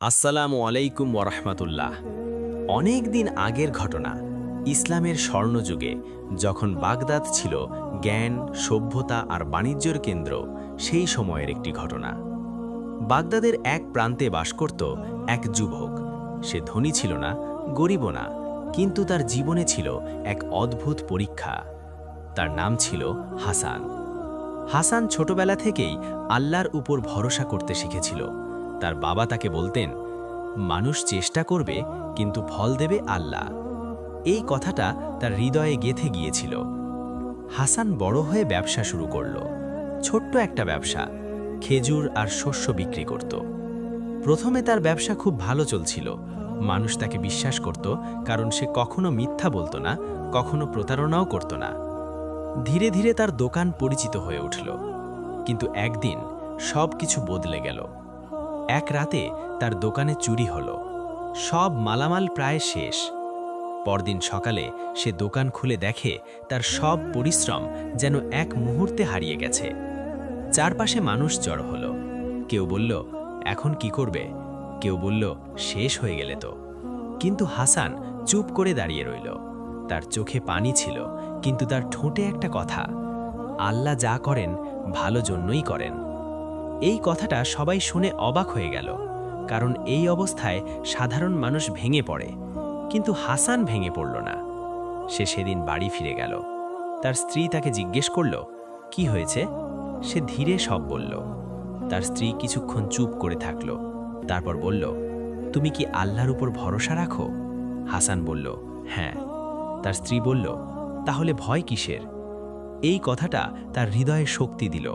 আসসালামু আলাইকুম ওরহমতুল্লাহ। অনেক দিন আগের ঘটনা, ইসলামের স্বর্ণযুগে যখন বাগদাদ ছিল জ্ঞান, সভ্যতা আর বাণিজ্যের কেন্দ্র, সেই সময়ের একটি ঘটনা। বাগদাদের এক প্রান্তে বাস করত এক যুবক। সে ধনী ছিল না, গরিবও না, কিন্তু তার জীবনে ছিল এক অদ্ভুত পরীক্ষা। তার নাম ছিল হাসান। হাসান ছোটবেলা থেকেই আল্লাহর উপর ভরসা করতে শিখেছিল। তার বাবা তাকে বলতেন, মানুষ চেষ্টা করবে কিন্তু ফল দেবে আল্লাহ। এই কথাটা তার হৃদয়ে গেঁথে গিয়েছিল। হাসান বড় হয়ে ব্যবসা শুরু করল। ছোট্ট একটা ব্যবসা, খেজুর আর শস্য বিক্রি করত। প্রথমে তার ব্যবসা খুব ভালো চলছিল। মানুষ তাকে বিশ্বাস করত, কারণ সে কখনো মিথ্যা বলতো না, কখনো প্রতারণাও করত না। ধীরে ধীরে তার দোকান পরিচিত হয়ে উঠল। কিন্তু একদিন সব কিছু বদলে গেল। এক রাতে তার দোকানে চুরি হলো। সব মালামাল প্রায় শেষ। পরদিন সকালে সে দোকান খুলে দেখে তার সব পরিশ্রম যেন এক মুহূর্তে হারিয়ে গেছে। চারপাশে মানুষ জড়ো হলো। কেউ বলল, এখন কি করবে? কেউ বলল, শেষ হয়ে গেলে তো। কিন্তু হাসান চুপ করে দাঁড়িয়ে রইল। তার চোখে পানি ছিল, কিন্তু তার ঠোঁটে একটা কথা, আল্লাহ যা করেন ভালো জন্যই করেন। এই কথাটা সবাই শুনে অবাক হয়ে গেল, কারণ এই অবস্থায় সাধারণ মানুষ ভেঙে পড়ে, কিন্তু হাসান ভেঙে পড়ল না। সে সেদিন বাড়ি ফিরে গেল। তার স্ত্রী তাকে জিজ্ঞেস করল, কি হয়েছে? সে ধীরে সব বলল। তার স্ত্রী কিছুক্ষণ চুপ করে থাকল, তারপর বলল, তুমি কি আল্লাহর উপর ভরসা রাখো? হাসান বলল, হ্যাঁ। তার স্ত্রী বলল, তাহলে ভয় কিসের? এই কথাটা তার হৃদয়ে শক্তি দিল।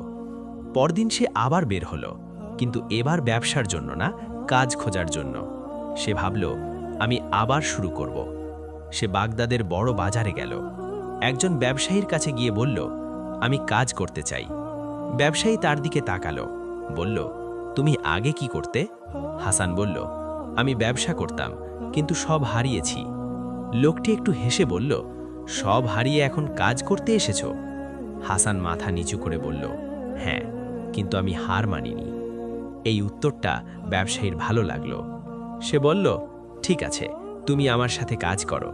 পরদিন সে আবার বের হলো, কিন্তু এবার ব্যবসার জন্য না, কাজ খোঁজার জন্য। সে ভাবল, আমি আবার শুরু করব। সে বাগদাদের বড় বাজারে গেল। একজন ব্যবসায়ীর কাছে গিয়ে বলল, আমি কাজ করতে চাই। ব্যবসায়ী তার দিকে তাকালো, বলল, তুমি আগে কি করতে? হাসান বলল, আমি ব্যবসা করতাম, কিন্তু সব হারিয়েছি। লোকটি একটু হেসে বলল, সব হারিয়ে এখন কাজ করতে এসেছো? হাসান মাথা নিচু করে বলল, হ্যাঁ, কিন্তু আমি হার মানিনি। এই উত্তরটা ব্যবসায়ীর ভালো লাগলো। সে বলল, ঠিক আছে, তুমি আমার সাথে কাজ করো।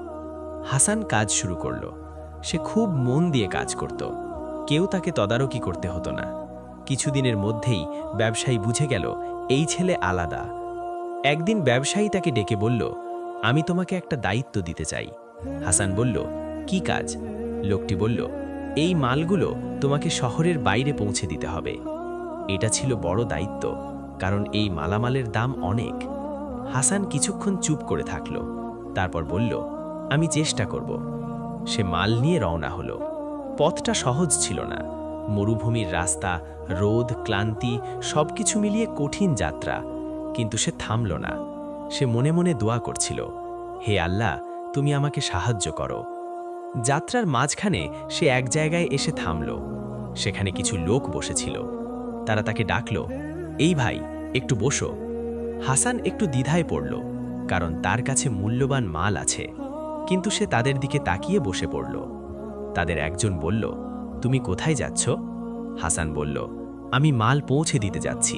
হাসান কাজ শুরু করল। সে খুব মন দিয়ে কাজ করত। কেউ তাকে তদারকি করতে হতো না। কিছুদিনের মধ্যেই ব্যবসায়ী বুঝে গেল, এই ছেলে আলাদা। একদিন ব্যবসায়ী তাকে ডেকে বলল, আমি তোমাকে একটা দায়িত্ব দিতে চাই। হাসান বলল, কি কাজ? লোকটি বলল, এই মালগুলো তোমাকে শহরের বাইরে পৌঁছে দিতে হবে। এটা ছিল বড় দায়িত্ব, কারণ এই মালামালের দাম অনেক। হাসান কিছুক্ষণ চুপ করে থাকল, তারপর বলল, আমি চেষ্টা করব। সে মাল নিয়ে রওনা হলো। পথটা সহজ ছিল না। মরুভূমির রাস্তা, রোদ, ক্লান্তি সবকিছু মিলিয়ে কঠিন যাত্রা, কিন্তু সে থামল না। সে মনে মনে দোয়া করছিল, হে আল্লাহ, তুমি আমাকে সাহায্য করো। যাত্রার মাঝখানে সে এক জায়গায় এসে থামল। সেখানে কিছু লোক বসেছিল। তারা তাকে ডাকল, এই ভাই, একটু বসো। হাসান একটু দ্বিধায় পড়ল, কারণ তার কাছে মূল্যবান মাল আছে, কিন্তু সে তাদের দিকে তাকিয়ে বসে পড়ল। তাদের একজন বলল, তুমি কোথায় যাচ্ছ? হাসান বলল, আমি মাল পৌঁছে দিতে যাচ্ছি।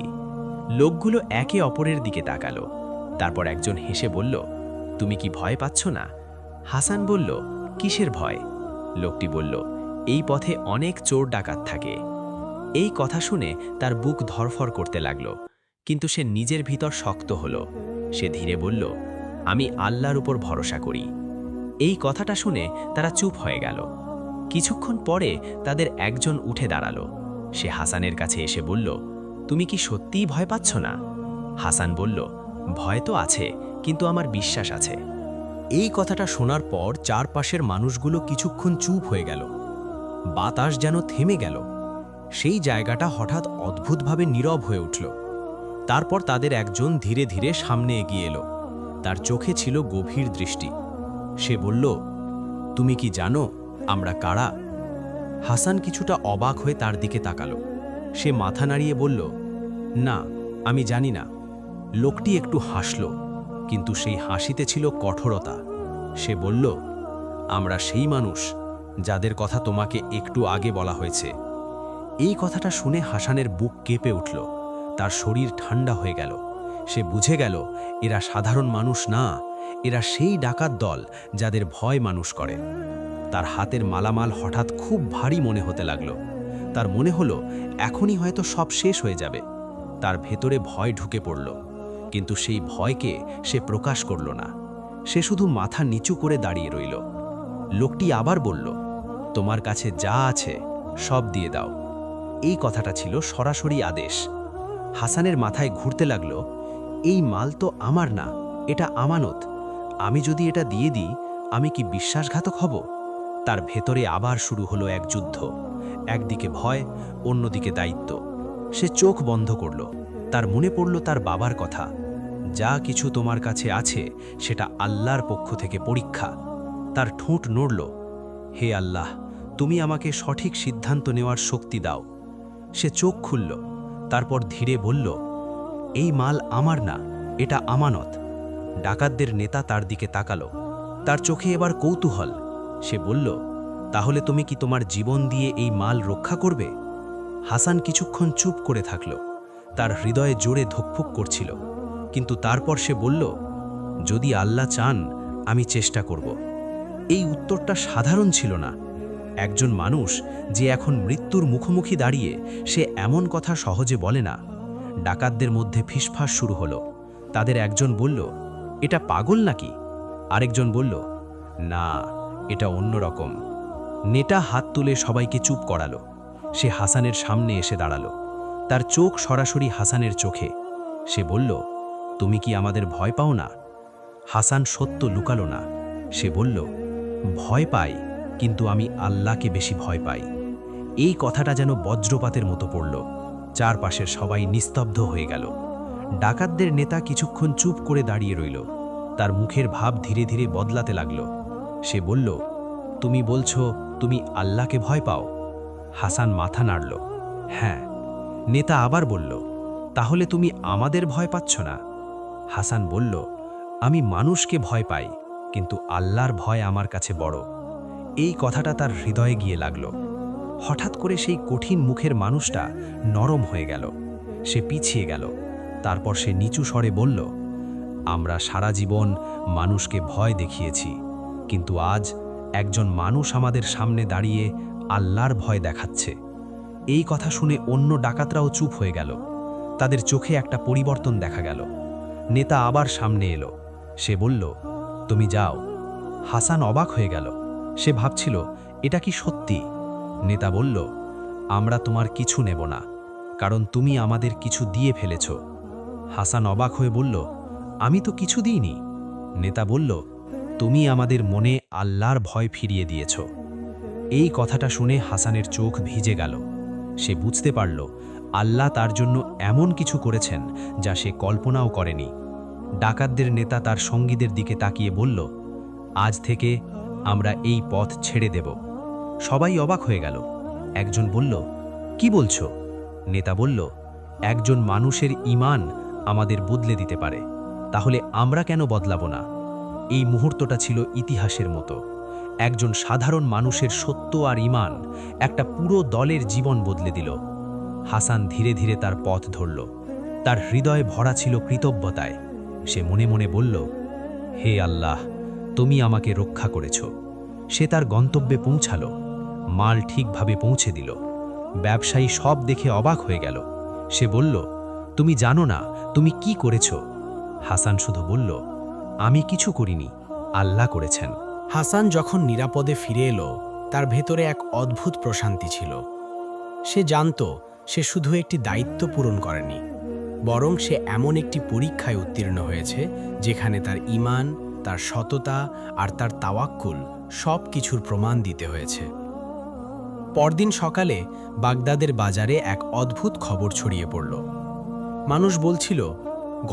লোকগুলো একে অপরের দিকে তাকালো। তারপর একজন হেসে বলল, তুমি কি ভয় পাচ্ছ না? হাসান বলল, কিসের ভয়? লোকটি বলল, এই পথে অনেক চোর ডাকাত থাকে। এই কথা শুনে তার বুক ধরফর করতে লাগল, কিন্তু সে নিজের ভিতর শক্ত হল। সে ধীরে বলল, আমি আল্লাহর উপর ভরসা করি। এই কথাটা শুনে তারা চুপ হয়ে গেল। কিছুক্ষণ পরে তাদের একজন উঠে দাঁড়ালো। সে হাসানের কাছে এসে বলল, তুমি কি সত্যিই ভয় পাচ্ছ না? হাসান বলল, ভয় তো আছে, কিন্তু আমার বিশ্বাস আছে। এই কথাটা শোনার পর চারপাশের মানুষগুলো কিছুক্ষণ চুপ হয়ে গেল। বাতাস যেন থেমে গেল। সেই জায়গাটা হঠাৎ অদ্ভুতভাবে নীরব হয়ে উঠল। তারপর তাদের একজন ধীরে ধীরে সামনে এগিয়ে এলো। তার চোখে ছিল গভীর দৃষ্টি। সে বলল, তুমি কি জানো আমরা কারা? হাসান কিছুটা অবাক হয়ে তার দিকে তাকালো। সে মাথা নাড়িয়ে বলল, না, আমি জানি না। লোকটি একটু হাসল, কিন্তু সেই হাসিতে ছিল কঠোরতা। সে বলল, আমরা সেই মানুষ যাদের কথা তোমাকে একটু আগে বলা হয়েছে। এই কথাটা শুনে হাসানের বুক কেঁপে উঠল। তার শরীর ঠান্ডা হয়ে গেল। সে বুঝে গেল এরা সাধারণ মানুষ না, এরা সেই ডাকাত দল যাদের ভয় মানুষ করে। তার হাতের মালামাল হঠাৎ খুব ভারী মনে হতে লাগল। তার মনে হলো এখনই হয়তো সব শেষ হয়ে যাবে। তার ভেতরে ভয় ঢুকে পড়ল, কিন্তু সেই ভয়কে সে প্রকাশ করল না। সে শুধু মাথা নিচু করে দাঁড়িয়ে রইল। লোকটি আবার বলল, তোমার কাছে যা আছে সব দিয়ে দাও। এই কথাটা ছিল সরাসরি আদেশ। হাসানের মাথায় ঘুরতে লাগল, এই মাল তো আমার না, এটা আমানত। আমি যদি এটা দিয়ে দিই, আমি কি বিশ্বাসঘাতক হব? তার ভেতরে আবার শুরু হলো এক যুদ্ধ। একদিকে ভয়, অন্যদিকে দায়িত্ব। সে চোখ বন্ধ করল। তার মনে পড়ল তার বাবার কথা, যা কিছু তোমার কাছে আছে সেটা আল্লাহর পক্ষ থেকে পরীক্ষা। তার ঠোঁট নড়ল, হে আল্লাহ, তুমি আমাকে সঠিক সিদ্ধান্ত নেওয়ার শক্তি দাও। সে চোখ খুলল, তারপর ধীরে বলল, এই মাল আমার না, এটা আমানত। ডাকাতদের নেতা তার দিকে তাকালো। তার চোখে এবার কৌতূহল। সে বলল, তাহলে তুমি কি তোমার জীবন দিয়ে এই মাল রক্ষা করবে? হাসান কিছুক্ষণ চুপ করে থাকল। তার হৃদয়ে জোরে ধুকফুক করছিল, কিন্তু তারপর সে বলল, যদি আল্লাহ চান আমি চেষ্টা করব। এই উত্তরটা সাধারণ ছিল না। একজন মানুষ যে এখন মৃত্যুর মুখোমুখি দাঁড়িয়ে, সে এমন কথা সহজে বলে না। ডাকাতদের মধ্যে ফিসফাস শুরু হলো। তাদের একজন বলল, এটা পাগল নাকি? আরেকজন বলল, না, এটা অন্যরকম। নেতা হাত তুলে সবাইকে চুপ করালো। সে হাসানের সামনে এসে দাঁড়ালো। তার চোখ সরাসরি হাসানের চোখে। সে বলল, তুমি কি আমাদের ভয় পাও না? হাসান সত্য লুকালো না। সে বলল, ভয় পাই, কিন্তু আমি আল্লাহকে বেশি ভয় পাই। এই কথাটা যেন বজ্রপাতের মতো পড়ল। চারপাশের সবাই নিস্তব্ধ হয়ে গেল। ডাকাতদের নেতা কিছুক্ষণ চুপ করে দাঁড়িয়ে রইল। তার মুখের ভাব ধীরে ধীরে বদলাতে লাগল। সে বলল, তুমি বলছো তুমি আল্লাহকে ভয় পাও? হাসান মাথা নাড়ল, হ্যাঁ। নেতা আবার বলল, তাহলে তুমি আমাদের ভয় পাচ্ছ না? হাসান বলল, আমি মানুষকে ভয় পাই, কিন্তু আল্লাহর ভয় আমার কাছে বড়। এই কথাটা তার হৃদয়ে গিয়ে লাগল। হঠাৎ করে সেই কঠিন মুখের মানুষটা নরম হয়ে গেল। সে পিছিয়ে গেল। তারপর সে নিচু স্বরে বলল, আমরা সারা জীবন মানুষকে ভয় দেখিয়েছি, কিন্তু আজ একজন মানুষ আমাদের সামনে দাঁড়িয়ে আল্লাহর ভয় দেখাচ্ছে। এই কথা শুনে অন্য ডাকাতরাও চুপ হয়ে গেল। তাদের চোখে একটা পরিবর্তন দেখা গেল। নেতা আবার সামনে এলো। সে বলল, তুমি যাও। হাসান অবাক হয়ে গেল। সে ভাবছিল, এটা কি সত্যি? নেতা বলল, আমরা তোমার কিছু নেব না, কারণ তুমি আমাদের কিছু দিয়ে ফেলেছ। হাসান অবাক হয়ে বলল, আমি তো কিছু দিইনি। নেতা বলল, তুমি আমাদের মনে আল্লাহর ভয় ফিরিয়ে দিয়েছ। এই কথাটা শুনে হাসানের চোখ ভিজে গেল। সে বুঝতে পারল, আল্লাহ তার জন্য এমন কিছু করেছেন যা সে কল্পনাও করেনি। ডাকাতদের নেতা তার সঙ্গীদের দিকে তাকিয়ে বলল, আজ থেকে আমরা এই পথ ছেড়ে দেব। সবাই অবাক হয়ে গেল। একজন বলল, কি বলছো? নেতা বলল, একজন মানুষের ঈমান আমাদের বদলে দিতে পারে, তাহলে আমরা কেন বদলাবো না? এই মুহূর্তটা ছিল ইতিহাসের মতো। একজন সাধারণ মানুষের সত্য আর ঈমান একটা পুরো দলের জীবন বদলে দিল। হাসান ধীরে ধীরে তার পথ ধরল। তার হৃদয়ে ভরা ছিল কৃতজ্ঞতায়। সে মনে মনে বলল, হে আল্লাহ, তুমি আমাকে রক্ষা করেছ। সে তার গন্তব্যে পৌঁছালো। মাল ঠিকভাবে পৌঁছে দিল। ব্যবসায়ী সব দেখে অবাক হয়ে গেল। সে বলল, তুমি জানো না তুমি কি করেছ? হাসান শুধু বলল, আমি কিছু করিনি, আল্লাহ করেছেন। হাসান যখন নিরাপদে ফিরে এলো, তার ভেতরে এক অদ্ভুত প্রশান্তি ছিল। সে জানত সে শুধু একটি দায়িত্ব পূরণ করেনি, বরং সে এমন একটি পরীক্ষায় উত্তীর্ণ হয়েছে যেখানে তার ঈমান, তার সততা আর তার তাওয়াক্কুল সব কিছুর প্রমাণ দিতে হয়েছে। পরদিন সকালে বাগদাদের বাজারে এক অদ্ভুত খবর ছড়িয়ে পড়ল। মানুষ বলছিল,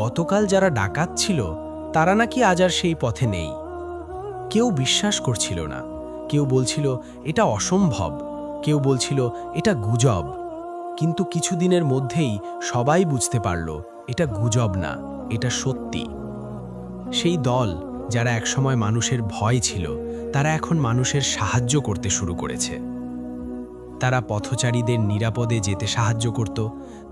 গতকাল যারা ডাকাত ছিল তারা নাকি আজ আর সেই পথে নেই। কেউ বিশ্বাস করছিল না। কেউ বলছিল এটা অসম্ভব, কেউ বলছিল এটা গুজব। কিন্তু কিছুদিনের মধ্যেই সবাই বুঝতে পারল এটা গুজব না, এটা সত্যি। সেই দল যারা একসময় মানুষের ভয় ছিল, তারা এখন মানুষের সাহায্য করতে শুরু করেছে। তারা পথচারীদের নিরাপদে যেতে সাহায্য করত,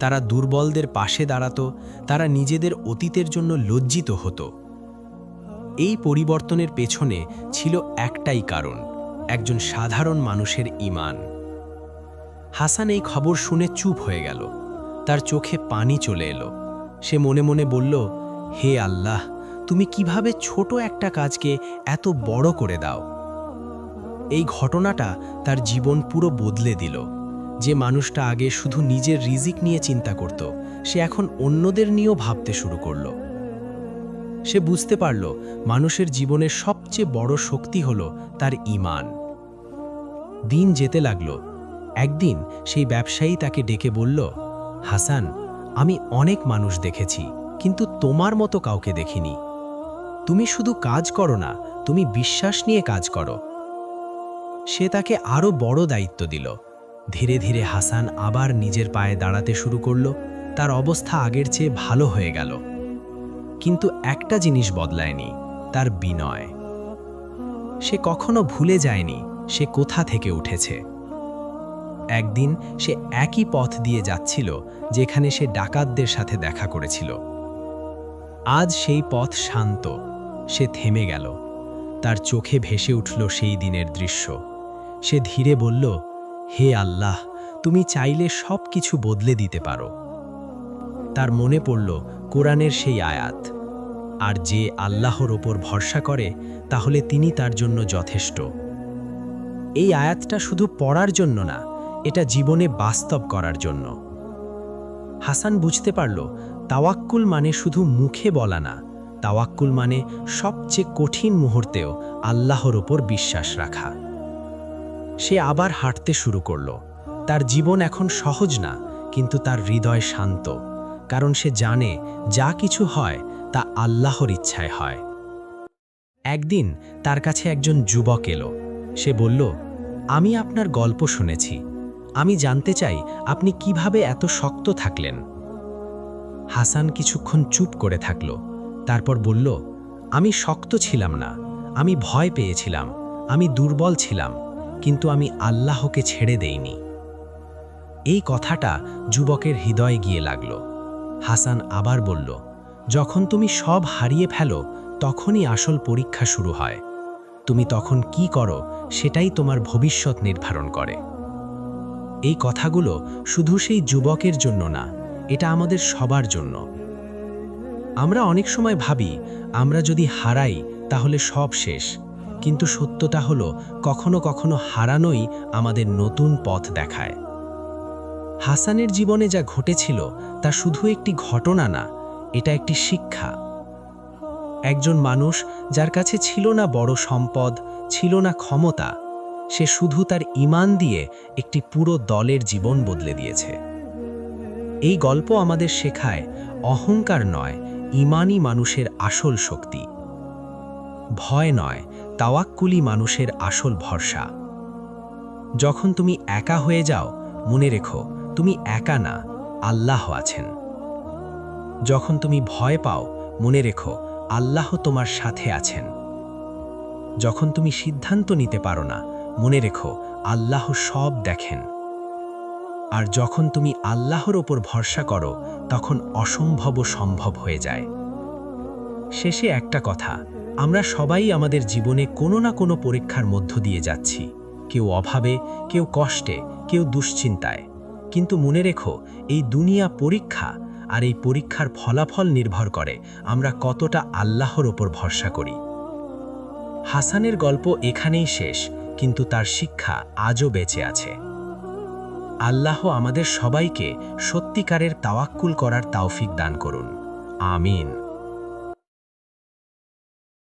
তারা দুর্বলদের পাশে দাঁড়াতো, তারা নিজেদের অতীতের জন্য লজ্জিত হতো। এই পরিবর্তনের পেছনে ছিল একটাই কারণ, একজন সাধারণ মানুষের ঈমান। হাসান এই খবর শুনে চুপ হয়ে গেল। তার চোখে পানি চলে এলো। সে মনে মনে বলল, হে আল্লাহ, তুমি কিভাবে ছোট একটা কাজকে এত বড় করে দাও। এই ঘটনাটা তার জীবন পুরো বদলে দিল। যে মানুষটা আগে শুধু নিজের রিজিক নিয়ে চিন্তা করত, সে এখন অন্যদের নিয়েও ভাবতে শুরু করল। সে বুঝতে পারল মানুষের জীবনের সবচেয়ে বড় শক্তি হল তার ঈমান। দিন যেতে লাগল। একদিন সেই ব্যবসায়ী তাকে ডেকে বলল, হাসান, আমি অনেক মানুষ দেখেছি, কিন্তু তোমার মতো কাউকে দেখিনি। তুমি শুধু কাজ করো না, তুমি বিশ্বাস নিয়ে কাজ করো। সে তাকে আরও বড় দায়িত্ব দিল। ধীরে ধীরে হাসান আবার নিজের পায়ে দাঁড়াতে শুরু করল। তার অবস্থা আগের চেয়ে ভালো হয়ে গেল। কিন্তু একটা জিনিস বদলায়নি, তার বিনয়। সে কখনো ভুলে যায়নি সে কোথা থেকে উঠেছে। একদিন সে একই পথ দিয়ে যাচ্ছিল যেখানে সে ডাকাতদের সাথে দেখা করেছিল। আজ সেই পথ শান্ত। সে থেমে গেল। তার চোখে ভেসে উঠল সেই দিনের দৃশ্য। সে ধীরে বলল, হে আল্লাহ, তুমি চাইলে সব কিছু বদলে দিতে পারো। তার মনে পড়ল কোরআনের সেই আয়াত, আর যে আল্লাহর ওপর ভরসা করে তাহলে তিনি তার জন্য যথেষ্ট। এই আয়াতটা শুধু পড়ার জন্য না, এটা জীবনে বাস্তব করার জন্য। হাসান বুঝতে পারল তাওয়াক্কুল মানে শুধু মুখে বলা না, তাওয়াক্কুল মানে সবচেয়ে কঠিন মুহূর্তেও আল্লাহর ওপর বিশ্বাস রাখা। সে আবার হাঁটতে শুরু করল। তার জীবন এখন সহজ না, কিন্তু তার হৃদয় শান্ত, কারণ সে জানে যা কিছু হয় তা আল্লাহর ইচ্ছায় হয়। একদিন তার কাছে একজন যুবক এলো। সে বলল, আমি আপনার গল্প শুনেছি, আমি জানতে চাই আপনি কিভাবে এত শক্ত থাকলেন। হাসান কিছুক্ষণ চুপ করে থাকল। তারপর বলল, আমি শক্ত ছিলাম না, আমি ভয় পেয়েছিলাম, আমি দুর্বল ছিলাম, কিন্তু আমি আল্লাহকে ছেড়ে দেইনি। এই কথাটা যুবকের হৃদয়ে গিয়ে লাগল। হাসান আবার বলল, যখন তুমি সব হারিয়ে ফেলো তখনই আসল পরীক্ষা শুরু হয়। তুমি তখন কি করো সেটাই তোমার ভবিষ্যৎ নির্ধারণ করে। এই কথাগুলো শুধু সেই যুবকের জন্য না, এটা আমাদের সবার জন্য। আমরা অনেক সময় ভাবি আমরা যদি হারাই তাহলে সব শেষ, কিন্তু সত্যটা হলো কখনো কখনো হারানোই আমাদের নতুন পথ দেখায়। হাসানের জীবনে যা ঘটেছিল তা শুধু একটি ঘটনা না, এটা একটি শিক্ষা। একজন মানুষ যার কাছে ছিল না বড় সম্পদ, ছিল না ক্ষমতা, সে শুধু তার ঈমান দিয়ে একটি পুরো দলের জীবন বদলে দিয়েছে। এই গল্প আমাদের শেখায় অহংকার নয়, ঈমানই মানুষের আসল শক্তি। ভয় নয়, তাওয়াক্কুলই মানুষের আসল ভরসা। যখন তুমি একা হয়ে যাও, মনে রেখো তুমি একা না, আল্লাহ আছেন। যখন তুমি ভয় পাও, মনে রেখো আল্লাহ তোমার সাথে আছেন। যখন তুমি সিদ্ধান্ত নিতে পারো না, মনে রেখো আল্লাহ সব দেখেন। আর যখন তুমি আল্লাহর ওপর ভরসা করো, তখন অসম্ভব সম্ভব হয়ে যায়। শেষে একটা কথা, আমরা সবাই আমাদের জীবনে কোনো না কোনো পরীক্ষার মধ্য দিয়ে যাচ্ছি, কেউ অভাবে, কেউ কষ্টে, কেউ দুশ্চিন্তায়। কিন্তু মনে রেখো এই দুনিয়া পরীক্ষা, আর এই পরীক্ষার ফলাফল নির্ভর করে আমরা কতটা আল্লাহর ওপর ভরসা করি। হাসানের গল্প এখানেই শেষ, কিন্তু তার শিক্ষা আজও বেঁচে আছে। আল্লাহ আমাদের সবাইকে সত্যিকারের তাওয়াক্কুল করার তৌফিক দান করুন। আমিন।